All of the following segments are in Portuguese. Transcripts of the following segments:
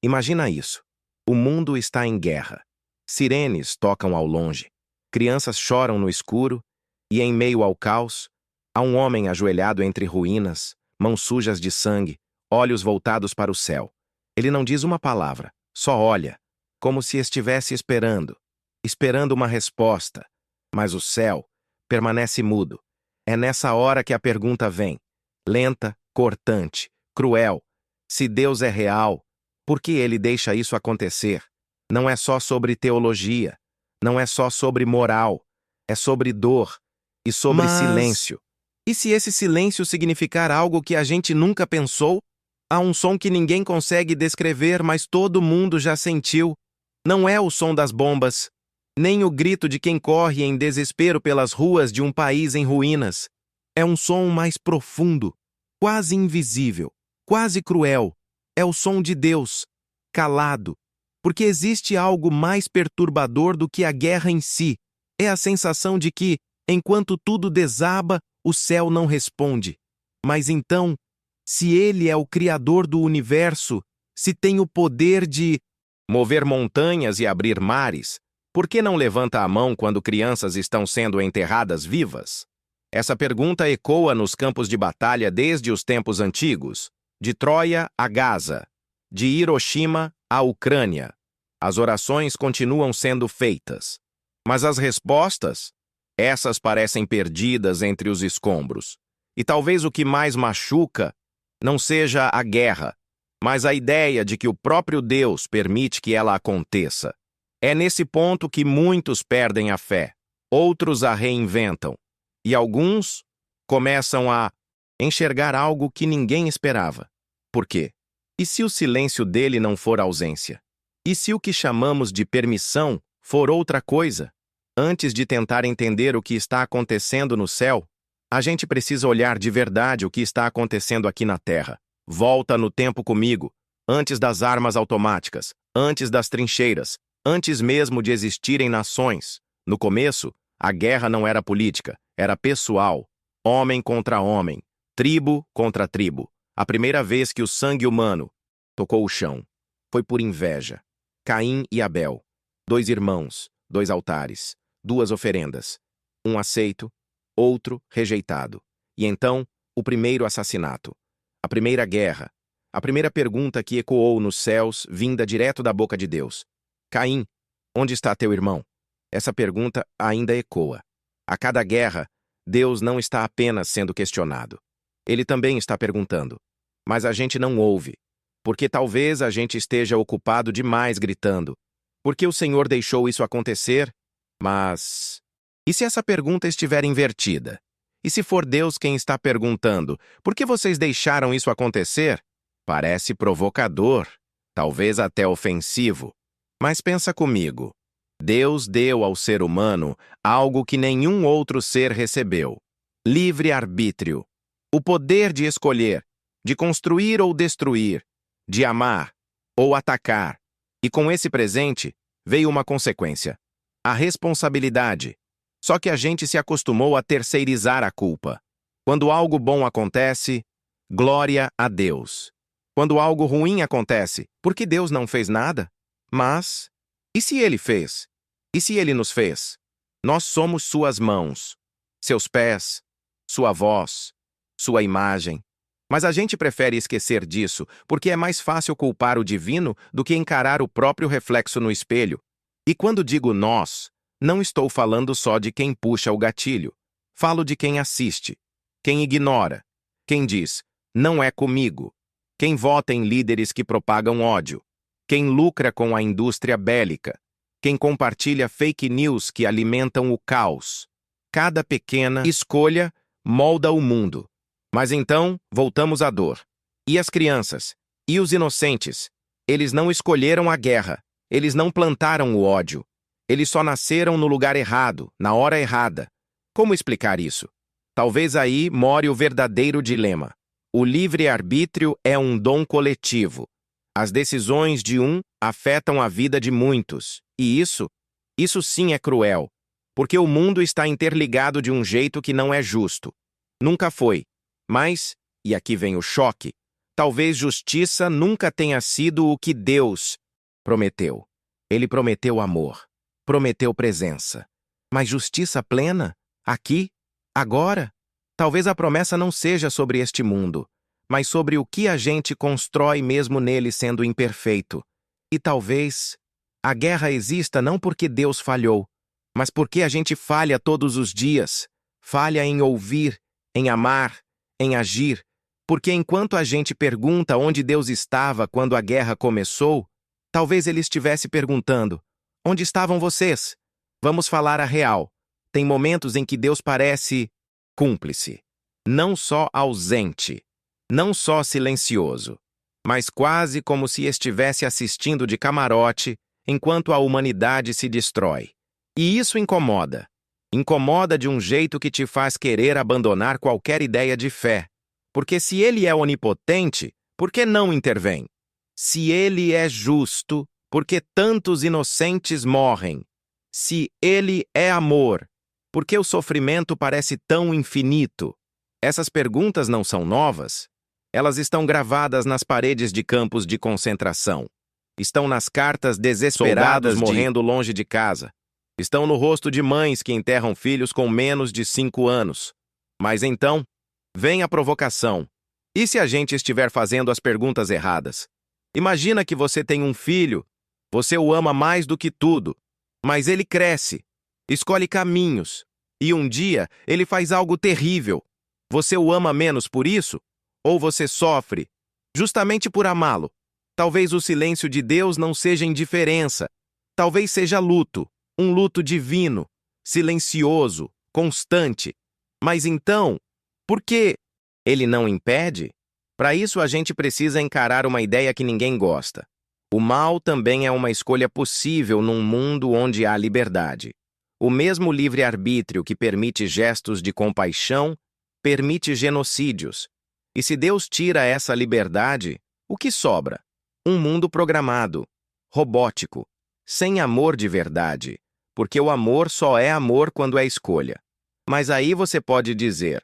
Imagina isso. O mundo está em guerra. Sirenes tocam ao longe. Crianças choram no escuro. E em meio ao caos, há um homem ajoelhado entre ruínas, mãos sujas de sangue, olhos voltados para o céu. Ele não diz uma palavra, só olha, como se estivesse esperando uma resposta. Mas o céu permanece mudo. É nessa hora que a pergunta vem, lenta, cortante, cruel. Se Deus é real, por que ele deixa isso acontecer? Não é só sobre teologia, não é só sobre moral, é sobre dor e sobre silêncio. E se esse silêncio significar algo que a gente nunca pensou? Há um som que ninguém consegue descrever, mas todo mundo já sentiu. Não é o som das bombas, nem o grito de quem corre em desespero pelas ruas de um país em ruínas. É um som mais profundo, quase invisível, quase cruel. É o som de Deus, calado. Porque existe algo mais perturbador do que a guerra em si. É a sensação de que, enquanto tudo desaba, o céu não responde. Mas então, se ele é o criador do universo, se tem o poder de mover montanhas e abrir mares, por que não levanta a mão quando crianças estão sendo enterradas vivas? Essa pergunta ecoa nos campos de batalha desde os tempos antigos, de Troia a Gaza, de Hiroshima à Ucrânia. As orações continuam sendo feitas. Mas as respostas? Essas parecem perdidas entre os escombros. E talvez o que mais machuca não seja a guerra, mas a ideia de que o próprio Deus permite que ela aconteça. É nesse ponto que muitos perdem a fé, outros a reinventam, e alguns começam a enxergar algo que ninguém esperava. Por quê? E se o silêncio dele não for ausência? E se o que chamamos de permissão for outra coisa? Antes de tentar entender o que está acontecendo no céu, a gente precisa olhar de verdade o que está acontecendo aqui na Terra. Volta no tempo comigo, antes das armas automáticas, antes das trincheiras, antes mesmo de existirem nações. No começo, a guerra não era política, era pessoal. Homem contra homem, tribo contra tribo. A primeira vez que o sangue humano tocou o chão foi por inveja. Caim e Abel, 2 irmãos, 2 altares, 2 oferendas, um aceito, outro rejeitado. E então, o primeiro assassinato, a primeira guerra, a primeira pergunta que ecoou nos céus, vinda direto da boca de Deus. Caim, onde está teu irmão? Essa pergunta ainda ecoa. A cada guerra, Deus não está apenas sendo questionado. Ele também está perguntando. Mas a gente não ouve, porque talvez a gente esteja ocupado demais gritando. Por que o Senhor deixou isso acontecer? Mas... e se essa pergunta estiver invertida? E se for Deus quem está perguntando, por que vocês deixaram isso acontecer? Parece provocador, talvez até ofensivo. Mas pensa comigo. Deus deu ao ser humano algo que nenhum outro ser recebeu. Livre-arbítrio. O poder de escolher, de construir ou destruir, de amar ou atacar. E com esse presente veio uma consequência. A responsabilidade. Só que a gente se acostumou a terceirizar a culpa. Quando algo bom acontece, glória a Deus. Quando algo ruim acontece, por que Deus não fez nada? Mas, e se Ele fez? E se Ele nos fez? Nós somos suas mãos, seus pés, sua voz, sua imagem. Mas a gente prefere esquecer disso porque é mais fácil culpar o divino do que encarar o próprio reflexo no espelho. E quando digo nós, não estou falando só de quem puxa o gatilho. Falo de quem assiste, quem ignora, quem diz, não é comigo, quem vota em líderes que propagam ódio, quem lucra com a indústria bélica, quem compartilha fake news que alimentam o caos. Cada pequena escolha molda o mundo. Mas então, voltamos à dor. E as crianças? E os inocentes? Eles não escolheram a guerra. Eles não plantaram o ódio. Eles só nasceram no lugar errado, na hora errada. Como explicar isso? Talvez aí more o verdadeiro dilema. O livre-arbítrio é um dom coletivo. As decisões de um afetam a vida de muitos. E isso sim é cruel. Porque o mundo está interligado de um jeito que não é justo. Nunca foi. Mas, e aqui vem o choque, Talvez justiça nunca tenha sido o que Deus prometeu. Ele prometeu amor, prometeu presença. Mas justiça plena? Aqui? Agora? Talvez a promessa não seja sobre este mundo, mas sobre o que a gente constrói mesmo nele sendo imperfeito. E talvez a guerra exista não porque Deus falhou, mas porque a gente falha todos os dias. Falha em ouvir, em amar, em agir. Porque enquanto a gente pergunta onde Deus estava quando a guerra começou, talvez ele estivesse perguntando: onde estavam vocês? Vamos falar a real. Tem momentos em que Deus parece cúmplice, não só ausente, não só silencioso, mas quase como se estivesse assistindo de camarote enquanto a humanidade se destrói. E isso incomoda. Incomoda de um jeito que te faz querer abandonar qualquer ideia de fé. Porque se ele é onipotente, por que não intervém? Se ele é justo, por que tantos inocentes morrem? Se ele é amor, por que o sofrimento parece tão infinito? Essas perguntas não são novas. Elas estão gravadas nas paredes de campos de concentração. Estão nas cartas desesperadas morrendo longe de casa. Estão no rosto de mães que enterram filhos com menos de 5 anos. Mas então, vem a provocação. E se a gente estiver fazendo as perguntas erradas? Imagina que você tem um filho, você o ama mais do que tudo, mas ele cresce, escolhe caminhos, e um dia ele faz algo terrível. Você o ama menos por isso? Ou você sofre justamente por amá-lo? Talvez o silêncio de Deus não seja indiferença. Talvez seja luto, um luto divino, silencioso, constante. Mas então, por que ele não impede? Para isso, a gente precisa encarar uma ideia que ninguém gosta. O mal também é uma escolha possível num mundo onde há liberdade. O mesmo livre-arbítrio que permite gestos de compaixão, permite genocídios. E se Deus tira essa liberdade, o que sobra? Um mundo programado, robótico, sem amor de verdade, porque o amor só é amor quando é escolha. Mas aí você pode dizer: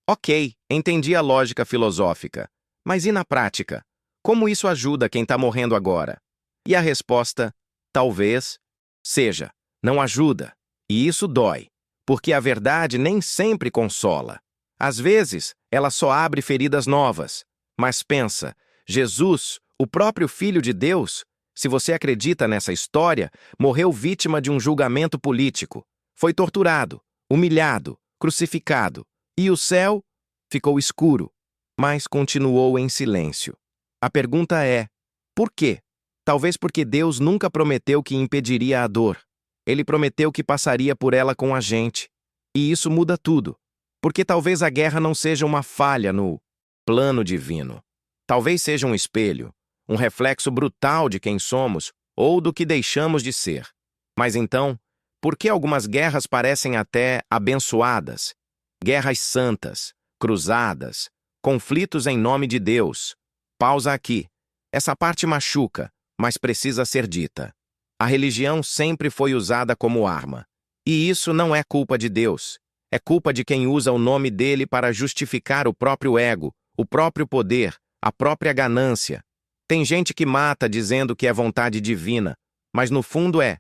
ok, entendi a lógica filosófica, mas e na prática? Como isso ajuda quem está morrendo agora? E a resposta, talvez, seja: não ajuda. E isso dói, porque a verdade nem sempre consola. Às vezes, ela só abre feridas novas. Mas pensa, Jesus, o próprio Filho de Deus, se você acredita nessa história, morreu vítima de um julgamento político. Foi torturado, humilhado, crucificado. E o céu ficou escuro, mas continuou em silêncio. A pergunta é: por quê? Talvez porque Deus nunca prometeu que impediria a dor. Ele prometeu que passaria por ela com a gente. E isso muda tudo. Porque talvez a guerra não seja uma falha no plano divino. Talvez seja um espelho, um reflexo brutal de quem somos ou do que deixamos de ser. Mas então, por que algumas guerras parecem até abençoadas? Guerras santas, cruzadas, conflitos em nome de Deus. Pausa aqui. Essa parte machuca, mas precisa ser dita. A religião sempre foi usada como arma. E isso não é culpa de Deus. É culpa de quem usa o nome dele para justificar o próprio ego, o próprio poder, a própria ganância. Tem gente que mata dizendo que é vontade divina, mas no fundo é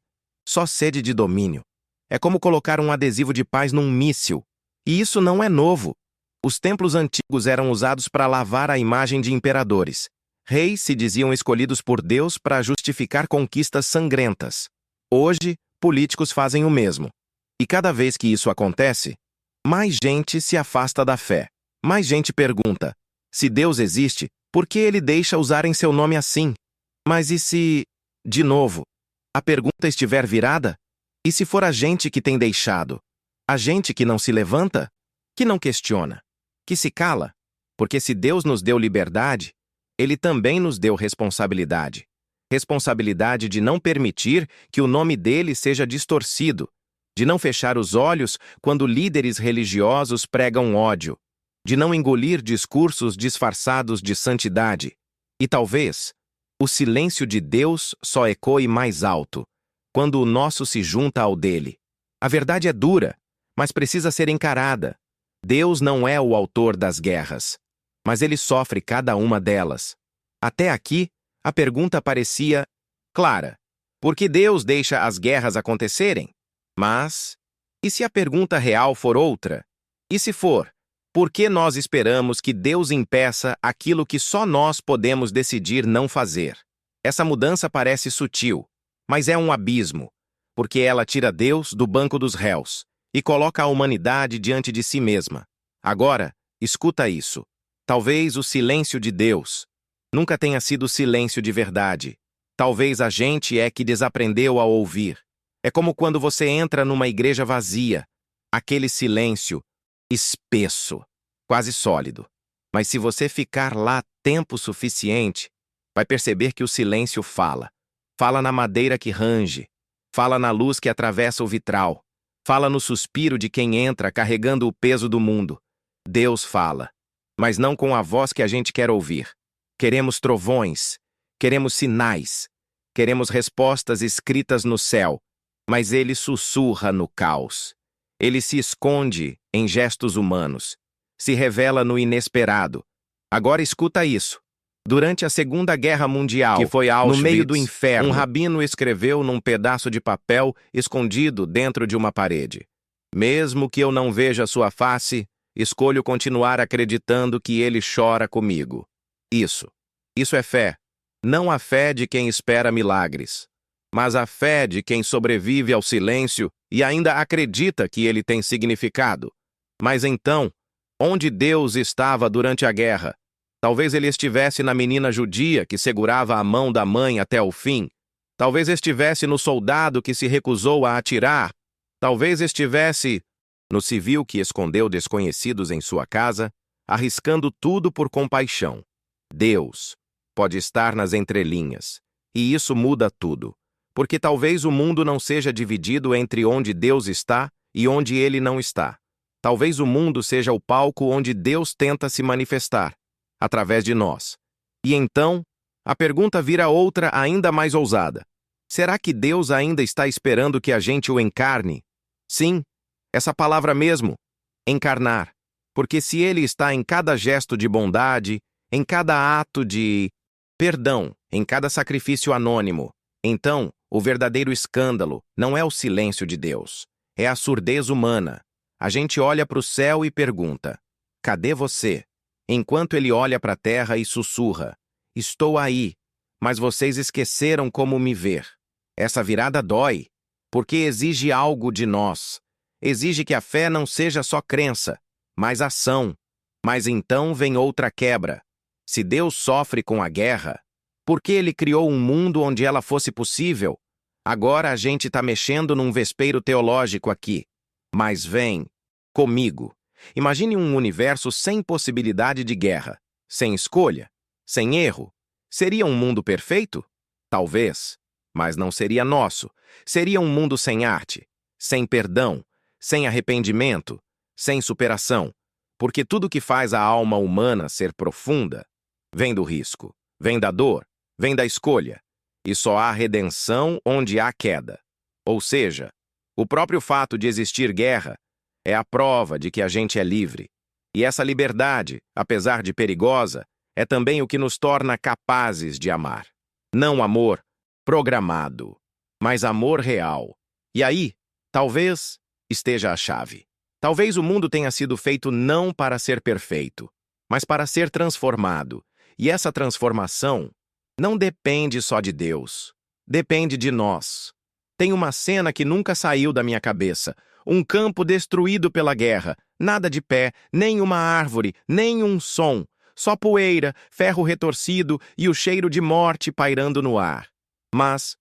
só sede de domínio. É como colocar um adesivo de paz num míssil. E isso não é novo. Os templos antigos eram usados para lavar a imagem de imperadores. Reis se diziam escolhidos por Deus para justificar conquistas sangrentas. Hoje, políticos fazem o mesmo. E cada vez que isso acontece, mais gente se afasta da fé. Mais gente pergunta: se Deus existe, por que ele deixa usarem seu nome assim? Mas e se, de novo, a pergunta estiver virada? E se for a gente que tem deixado? A gente que não se levanta? Que não questiona? Que se cala? Porque se Deus nos deu liberdade, ele também nos deu responsabilidade. Responsabilidade de não permitir que o nome dele seja distorcido, de não fechar os olhos quando líderes religiosos pregam ódio, de não engolir discursos disfarçados de santidade. E talvez o silêncio de Deus só ecoe mais alto quando o nosso se junta ao dele. A verdade é dura, mas precisa ser encarada. Deus não é o autor das guerras. mas ele sofre cada uma delas. Até aqui, a pergunta parecia clara. Por que Deus deixa as guerras acontecerem? Mas, e se a pergunta real for outra? E se for, por que nós esperamos que Deus impeça aquilo que só nós podemos decidir não fazer? Essa mudança parece sutil, mas é um abismo, porque ela tira Deus do banco dos réus e coloca a humanidade diante de si mesma. Agora, escuta isso. Talvez o silêncio de Deus nunca tenha sido silêncio de verdade. Talvez a gente é que desaprendeu a ouvir. É como quando você entra numa igreja vazia, aquele silêncio espesso, quase sólido. Mas se você ficar lá tempo suficiente, vai perceber que o silêncio fala. Fala na madeira que range, fala na luz que atravessa o vitral, fala no suspiro de quem entra carregando o peso do mundo. Deus fala, mas não com a voz que a gente quer ouvir. Queremos trovões, queremos sinais, queremos respostas escritas no céu, mas ele sussurra no caos. Ele se esconde em gestos humanos, se revela no inesperado. Agora escuta isso. Durante a Segunda Guerra Mundial, que foi Auschwitz, no meio do inferno, um rabino escreveu num pedaço de papel escondido dentro de uma parede: mesmo que eu não veja sua face, escolho continuar acreditando que ele chora comigo. Isso é fé. Não a fé de quem espera milagres, mas a fé de quem sobrevive ao silêncio e ainda acredita que ele tem significado. Mas então, onde Deus estava durante a guerra? Talvez ele estivesse na menina judia que segurava a mão da mãe até o fim. Talvez estivesse no soldado que se recusou a atirar. Talvez estivesse no civil que escondeu desconhecidos em sua casa, arriscando tudo por compaixão. Deus pode estar nas entrelinhas, e isso muda tudo, porque talvez o mundo não seja dividido entre onde Deus está e onde ele não está. Talvez o mundo seja o palco onde Deus tenta se manifestar, através de nós. E então, a pergunta vira outra ainda mais ousada. Será que Deus ainda está esperando que a gente o encarne? Sim, essa palavra mesmo, encarnar. Porque se ele está em cada gesto de bondade, em cada ato de perdão, em cada sacrifício anônimo, então o verdadeiro escândalo não é o silêncio de Deus, é a surdez humana. A gente olha para o céu e pergunta: cadê você? Enquanto ele olha para a terra e sussurra: estou aí, mas vocês esqueceram como me ver. Essa virada dói, porque exige algo de nós. Exige que a fé não seja só crença, mas ação. Mas então vem outra quebra. Se Deus sofre com a guerra, por que ele criou um mundo onde ela fosse possível? Agora a gente está mexendo num vespeiro teológico aqui. Mas vem comigo. Imagine um universo sem possibilidade de guerra, sem escolha, sem erro. Seria um mundo perfeito? Talvez, mas não seria nosso. Seria um mundo sem arte, sem perdão, sem arrependimento, sem superação. Porque tudo que faz a alma humana ser profunda vem do risco, vem da dor, vem da escolha. E só há redenção onde há queda. Ou seja, o próprio fato de existir guerra é a prova de que a gente é livre. E essa liberdade, apesar de perigosa, é também o que nos torna capazes de amar. Não amor programado, mas amor real. E aí, talvez, esteja a chave. Talvez o mundo tenha sido feito não para ser perfeito, mas para ser transformado. E essa transformação não depende só de Deus, depende de nós. Tem uma cena que nunca saiu da minha cabeça. Um campo destruído pela guerra, nada de pé, nem uma árvore, nem um som, só poeira, ferro retorcido e o cheiro de morte pairando no ar. Mas,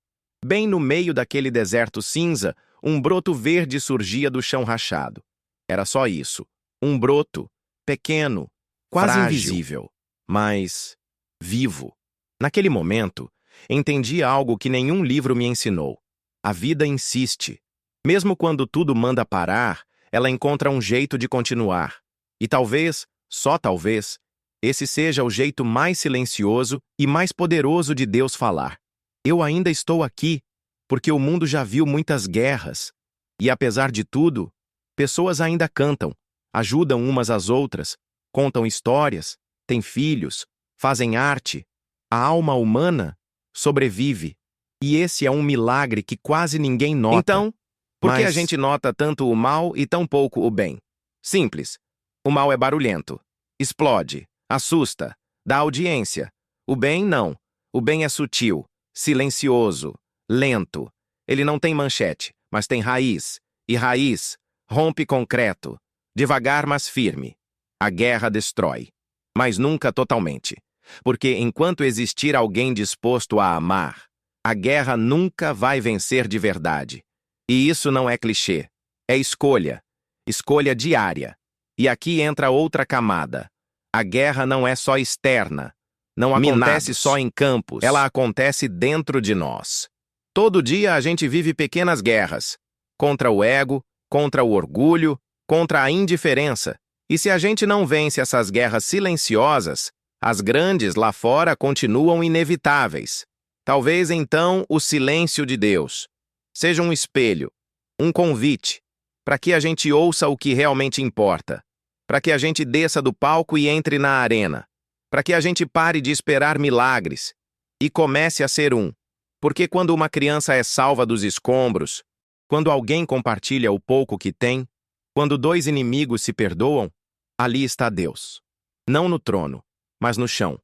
bem no meio daquele deserto cinza, um broto verde surgia do chão rachado. Era só isso, um broto, pequeno, quase Frágil. invisível, mas vivo. Naquele momento, entendi algo que nenhum livro me ensinou. A vida insiste. Mesmo quando tudo manda parar, ela encontra um jeito de continuar. E talvez, só talvez, esse seja o jeito mais silencioso e mais poderoso de Deus falar. Eu ainda estou aqui, porque o mundo já viu muitas guerras. E apesar de tudo, pessoas ainda cantam, ajudam umas às outras, contam histórias, têm filhos, fazem arte. A alma humana sobrevive. E esse é um milagre que quase ninguém nota. Então, por que a gente nota tanto o mal e tão pouco o bem? Simples. O mal é barulhento. Explode, assusta, dá audiência. O bem, não. O bem é sutil, silencioso, lento. Ele não tem manchete, mas tem raiz. E raiz rompe concreto. Devagar, mas firme. A guerra destrói. Mas nunca totalmente. Porque enquanto existir alguém disposto a amar, a guerra nunca vai vencer de verdade. E isso não é clichê. É escolha. Escolha diária. E aqui entra outra camada. A guerra não é só externa. Não acontece só em campos. Ela acontece dentro de nós. Todo dia a gente vive pequenas guerras. Contra o ego, contra o orgulho, contra a indiferença. E se a gente não vence essas guerras silenciosas, as grandes lá fora continuam inevitáveis. Talvez então o silêncio de Deus seja um espelho, um convite, para que a gente ouça o que realmente importa, para que a gente desça do palco e entre na arena, para que a gente pare de esperar milagres e comece a ser um. Porque quando uma criança é salva dos escombros, quando alguém compartilha o pouco que tem, quando dois inimigos se perdoam, ali está Deus. Não no trono, mas no chão.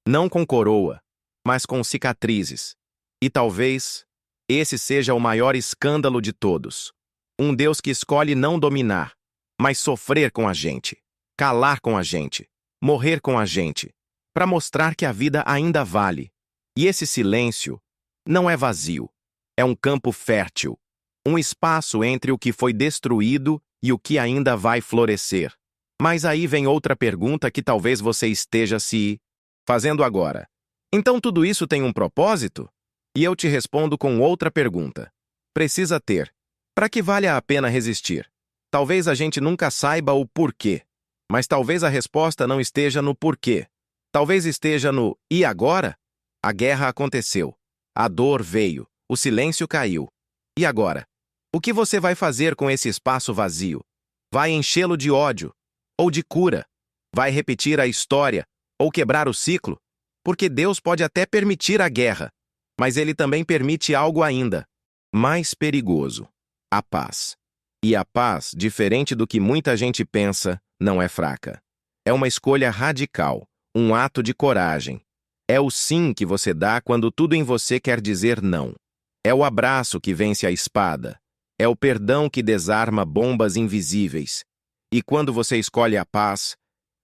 Não com coroa, mas com cicatrizes. E talvez esse seja o maior escândalo de todos. Um Deus que escolhe não dominar, mas sofrer com a gente, calar com a gente, morrer com a gente, para mostrar que a vida ainda vale. E esse silêncio não é vazio, é um campo fértil, um espaço entre o que foi destruído e o que ainda vai florescer. Mas aí vem outra pergunta que talvez você esteja se fazendo agora. Então tudo isso tem um propósito? E eu te respondo com outra pergunta. Precisa ter. Para que valha a pena resistir? Talvez a gente nunca saiba o porquê, mas talvez a resposta não esteja no porquê. Talvez esteja no e agora? A guerra aconteceu, a dor veio, o silêncio caiu. E agora? O que você vai fazer com esse espaço vazio? Vai enchê-lo de ódio ou de cura? Vai repetir a história ou quebrar o ciclo? Porque Deus pode até permitir a guerra, mas Ele também permite algo ainda mais perigoso: a paz. E a paz, diferente do que muita gente pensa, não é fraca. É uma escolha radical, um ato de coragem. É o sim que você dá quando tudo em você quer dizer não. É o abraço que vence a espada. É o perdão que desarma bombas invisíveis. E quando você escolhe a paz,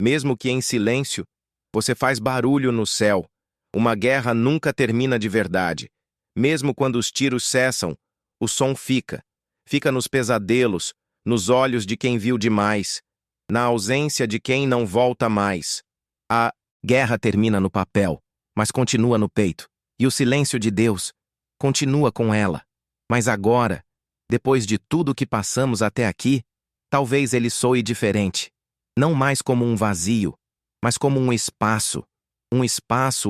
mesmo que em silêncio, você faz barulho no céu. Uma guerra nunca termina de verdade. Mesmo quando os tiros cessam, o som fica. Fica nos pesadelos, nos olhos de quem viu demais, na ausência de quem não volta mais. A guerra termina no papel, mas continua no peito. E o silêncio de Deus continua com ela. Mas agora, depois de tudo que passamos até aqui, talvez ele soe diferente. Não mais como um vazio, mas como um espaço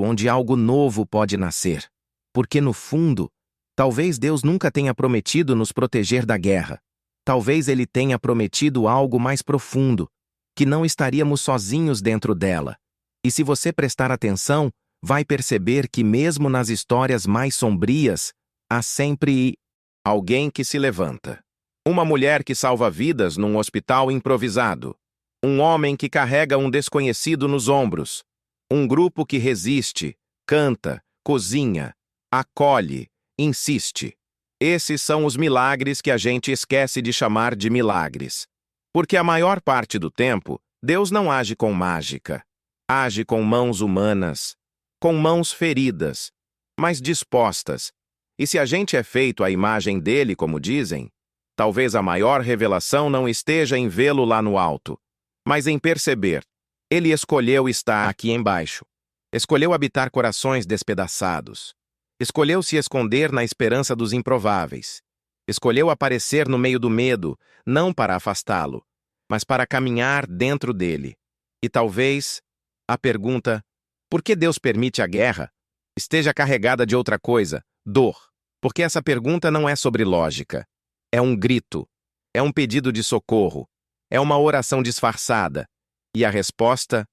onde algo novo pode nascer. Porque no fundo, talvez Deus nunca tenha prometido nos proteger da guerra. Talvez Ele tenha prometido algo mais profundo, que não estaríamos sozinhos dentro dela. E se você prestar atenção, vai perceber que mesmo nas histórias mais sombrias, há sempre alguém que se levanta. Uma mulher que salva vidas num hospital improvisado. Um homem que carrega um desconhecido nos ombros. Um grupo que resiste, canta, cozinha, acolhe, insiste. Esses são os milagres que a gente esquece de chamar de milagres. Porque a maior parte do tempo, Deus não age com mágica. Age com mãos humanas, com mãos feridas, mas dispostas. E se a gente é feito à imagem dele, como dizem, talvez a maior revelação não esteja em vê-lo lá no alto, mas em perceber. Ele escolheu estar aqui embaixo. Escolheu habitar corações despedaçados. Escolheu se esconder na esperança dos improváveis. Escolheu aparecer no meio do medo, não para afastá-lo, mas para caminhar dentro dele. E talvez a pergunta, por que Deus permite a guerra, esteja carregada de outra coisa, dor. Porque essa pergunta não é sobre lógica. É um grito. É um pedido de socorro. É uma oração disfarçada. E a resposta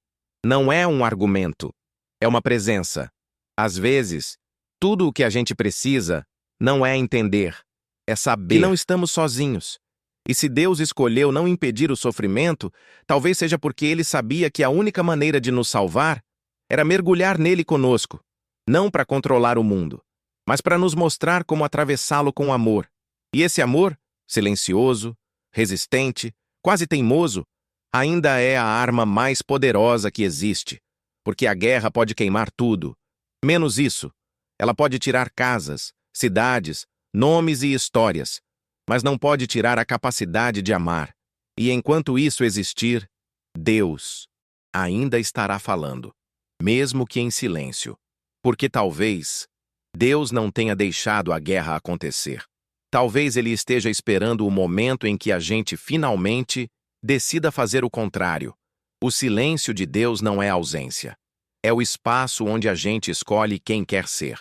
Não é um argumento, é uma presença. Às vezes, tudo o que a gente precisa não é entender, é saber que não estamos sozinhos. E se Deus escolheu não impedir o sofrimento, talvez seja porque ele sabia que a única maneira de nos salvar era mergulhar nele conosco, não para controlar o mundo, mas para nos mostrar como atravessá-lo com amor. E esse amor, silencioso, resistente, quase teimoso, ainda é a arma mais poderosa que existe, porque a guerra pode queimar tudo. Menos isso, ela pode tirar casas, cidades, nomes e histórias, mas não pode tirar a capacidade de amar. E enquanto isso existir, Deus ainda estará falando, mesmo que em silêncio. Porque talvez Deus não tenha deixado a guerra acontecer. Talvez ele esteja esperando o momento em que a gente finalmente decida fazer o contrário. O silêncio de Deus não é ausência. É o espaço onde a gente escolhe quem quer ser.